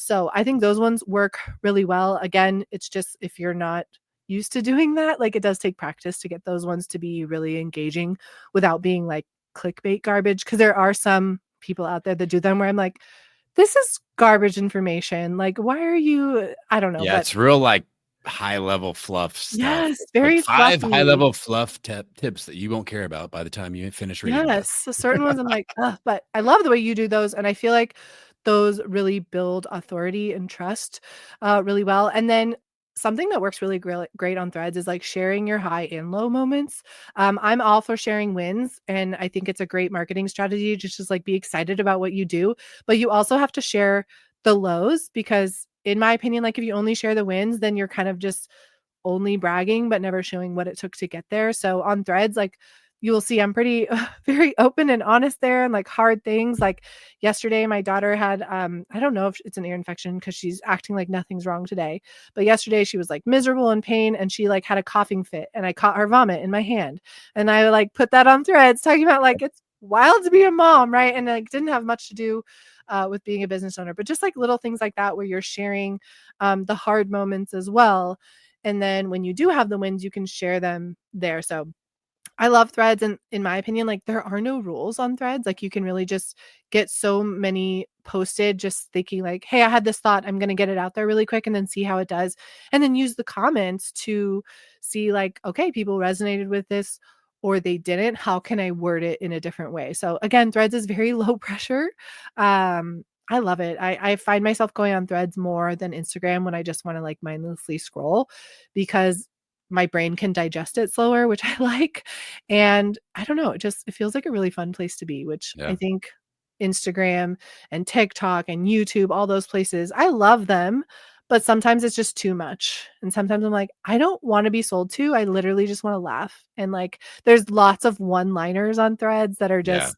So I think those ones work really well. Again, it's just if you're not used to doing that, like it does take practice to get those ones to be really engaging without being like clickbait garbage, because there are some people out there that do them where I'm like, this is garbage information. Like, why are you, I don't know. Yeah, but it's real like high level fluff stuff. yes, very like 5 fluffy. high level fluff tips that you won't care about by the time you finish reading Yes, this. so certain ones I'm like, ugh, but I love the way you do those, and I feel like those really build authority and trust really well. And then something that works really great on Threads is like sharing your high and low moments. I'm all for sharing wins, and I think it's a great marketing strategy to just like be excited about what you do, but you also have to share the lows, because in my opinion, like if you only share the wins, then you're kind of just only bragging but never showing what it took to get there. So on Threads, like you will see I'm pretty very open and honest there, and like hard things. Like yesterday my daughter had I don't know if it's an ear infection because she's acting like nothing's wrong today, but yesterday she was like miserable in pain and she like had a coughing fit, and I caught her vomit in my hand, and I like put that on Threads talking about like it's wild to be a mom, right? And like didn't have much to do with being a business owner, but just like little things like that where you're sharing the hard moments as well. And then when you do have the wins, you can share them there. So I love Threads, and in my opinion, like there are no rules on Threads. Like you can really just get so many posted, just thinking like, hey, I had this thought, I'm going to get it out there really quick and then see how it does. And then use the comments to see like, okay, people resonated with this or they didn't. How can I word it in a different way? So again, Threads is very low pressure. I love it. I find myself going on Threads more than Instagram when I just want to like mindlessly scroll, because my brain can digest it slower, which I like. And I don't know, it feels like a really fun place to be, which I think Instagram and TikTok and YouTube, all those places, I love them, but sometimes it's just too much. And sometimes I'm like, I don't want to be sold to. I literally just want to laugh. And like, there's lots of one-liners on threads that are Yeah. just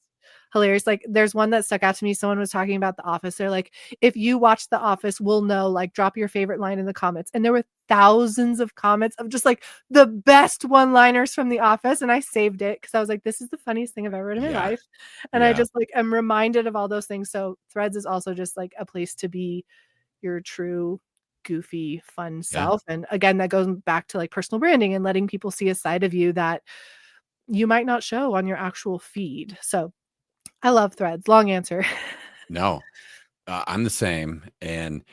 hilarious. Like, there's one that stuck out to me. Someone was talking about The Office. They're like, if you watch The Office, we'll know, like, drop your favorite line in the comments. And there were thousands of comments of just like the best one-liners from The Office. And I saved it because I was like, this is the funniest thing I've ever read in my Yeah. life. And I Yeah. just like am reminded of all those things. So Threads is also just like a place to be your true goofy, fun Yeah. self. And again, that goes back to like personal branding and letting people see a side of you that you might not show on your actual feed. So I love Threads. Long answer. No, I'm the same. And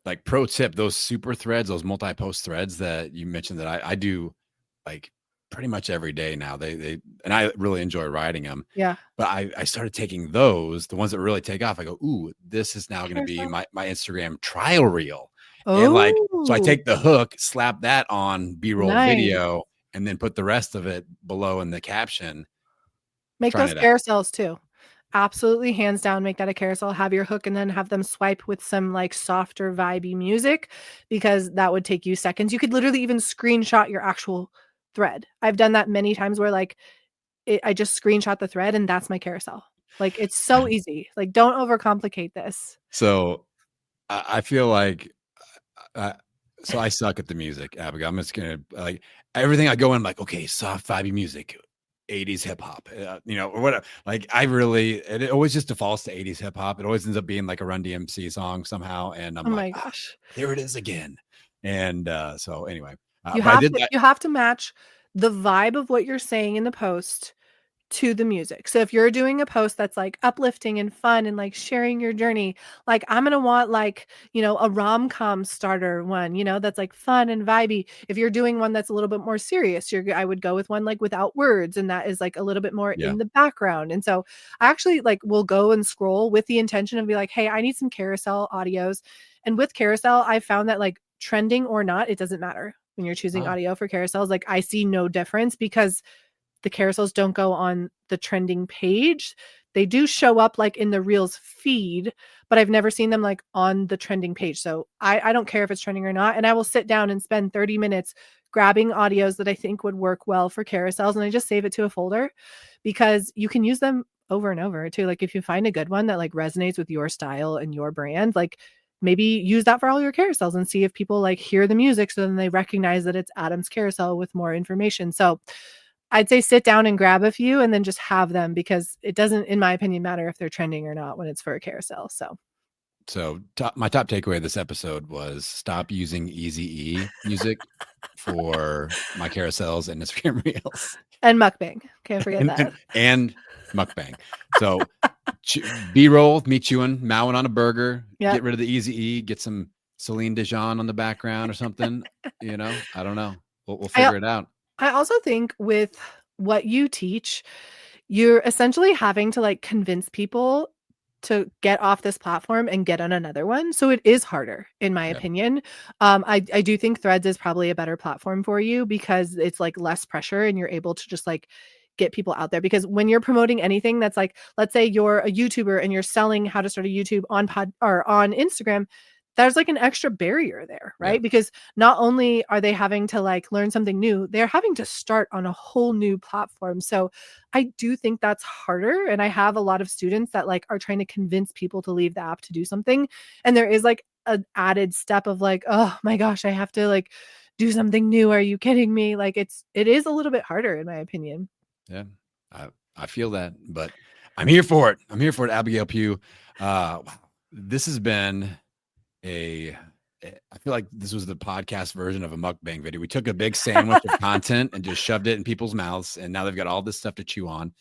like pro tip, those super threads, those multi-post threads that you mentioned that I do like pretty much every day now. They and I really enjoy writing them. Yeah. But I started taking those, the ones that really take off. I go, ooh, this is now going to be Carousel. my Instagram trial reel. And like, so I Oh, take the hook, slap that on B-roll nice. video, and then put the rest of it below in the caption, Make trying those it out. carousels too. Absolutely, hands down, make that a carousel. Have your hook and then have them swipe with some like softer, vibey music because that would take you seconds. You could literally even screenshot your actual thread. I've done that many times where like I just screenshot the thread and that's my carousel. Like it's so easy. Like don't overcomplicate this. So I feel like Uh, so I suck at the music, Abigail. I'm just gonna like everything I go in like, okay, soft vibey music, 80s hip hop, or whatever. Like I really, it always just defaults to 80s hip hop. It always ends up being like a Run DMC song somehow, and I'm Oh like, my gosh. there it is again. And so anyway, You but I have did to that. you have to match the vibe of what you're saying in the post to the music. So if you're doing a post that's like uplifting and fun and like sharing your journey, like I'm going to want like, a rom-com starter one, that's like fun and vibey. If you're doing one that's a little bit more serious, I would go with one like without words and that is like a little bit more Yeah. in the background. And so I actually like will go and scroll with the intention of be like, "Hey, I need some carousel audios." And with carousel, I found that like trending or not, it doesn't matter. When you're choosing Oh, audio for carousels, like I see no difference because the carousels don't go on the trending page. They do show up like in the Reels feed, but I've never seen them like on the trending page. So I don't care if it's trending or not. And I will sit down and spend 30 minutes grabbing audios that I think would work well for carousels. And I just save it to a folder because you can use them over and over too. Like if you find a good one that like resonates with your style and your brand, like maybe use that for all your carousels and see if people like hear the music. So then they recognize that it's Adam's carousel with more information. So I'd say sit down and grab a few and then just have them because it doesn't, in my opinion, matter if they're trending or not when it's for a carousel. So my top takeaway of this episode was stop using Easy E music for my carousels and Instagram reels. and mukbang. Can't forget that. and mukbang. So B-roll with me chewing, mowing on a burger, Yeah. get rid of the Easy E, get some Celine Dijon on the background or something. I don't know. We'll figure it out. I also think with what you teach, you're essentially having to like convince people to get off this platform and get on another one. So it is harder, in my opinion. I do think Threads is probably a better platform for you because it's like less pressure and you're able to just like get people out there. Because when you're promoting anything that's like, let's say you're a YouTuber and you're selling how to start a YouTube on or on Instagram, there's like an extra barrier there, right? Yeah. Because not only are they having to like learn something new, they're having to start on a whole new platform. So I do think that's harder. And I have a lot of students that like are trying to convince people to leave the app to do something. And there is like an added step of like, oh my gosh, I have to like do something new. Are you kidding me? Like it is a little bit harder in my opinion. Yeah. I feel that, but I'm here for it. I'm here for it, Abigail Peugh. Wow. This has been I feel like this was the podcast version of a mukbang video. We took a big sandwich of content and just shoved it in people's mouths, and now they've got all this stuff to chew on.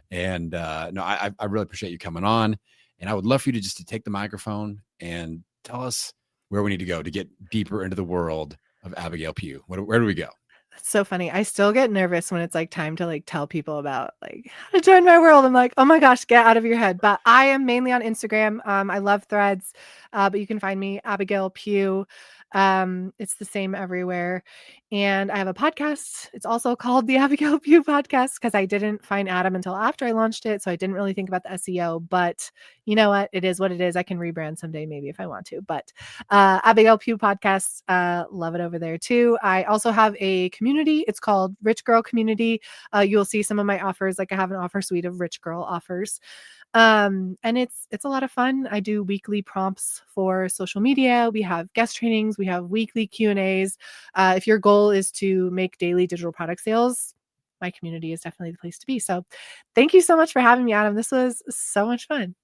And no, I really appreciate you coming on, and I would love for you to take the microphone and tell us where we need to go to get deeper into the world of Abigail Peugh. Where do we go? That's so funny. I still get nervous when it's like time to like tell people about like how to join my world. I'm like, oh my gosh, get out of your head. But I am mainly on Instagram. I love Threads, but you can find me Abigail Peugh. It's the same everywhere. And I have a podcast. It's also called the Abigail Peugh Podcast because I didn't find Adam until after I launched it. So I didn't really think about the SEO, but you know what? It is what it is. I can rebrand someday, maybe if I want to, but Abigail Peugh Podcast, love it over there too. I also have a community. It's called Rich Girl Community. You'll see some of my offers. Like I have an offer suite of Rich Girl offers. And it's a lot of fun. I do weekly prompts for social media. We have guest trainings. We have weekly Q&As. If your goal is to make daily digital product sales, my community is definitely the place to be. So thank you so much for having me, Adam. This was so much fun.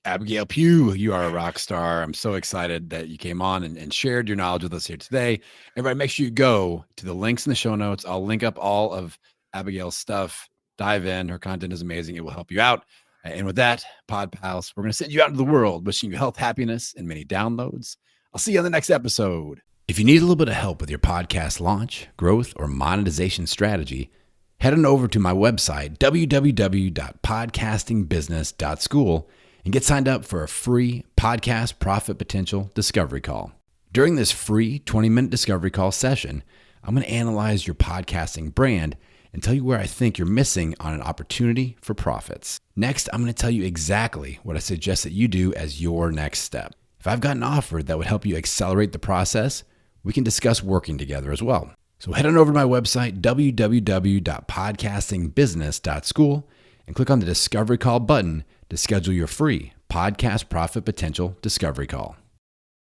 Abigail Peugh, you are a rock star. I'm so excited that you came on and shared your knowledge with us here today. Everybody, make sure you go to the links in the show notes. I'll link up all of Abigail's stuff. Dive in. Her content is amazing. It will help you out. And with that, Pod Pals, we're going to send you out into the world, wishing you health, happiness, and many downloads. I'll see you on the next episode. If you need a little bit of help with your podcast launch, growth, or monetization strategy, head on over to my website, www.podcastingbusiness.school, and get signed up for a free podcast profit potential discovery call. During this free 20-minute discovery call session, I'm going to analyze your podcasting brand and tell you where I think you're missing on an opportunity for profits. Next, I'm going to tell you exactly what I suggest that you do as your next step. If I've got an offer that would help you accelerate the process, we can discuss working together as well. So head on over to my website, www.podcastingbusiness.school, and click on the Discovery Call button to schedule your free Podcast Profit Potential Discovery Call.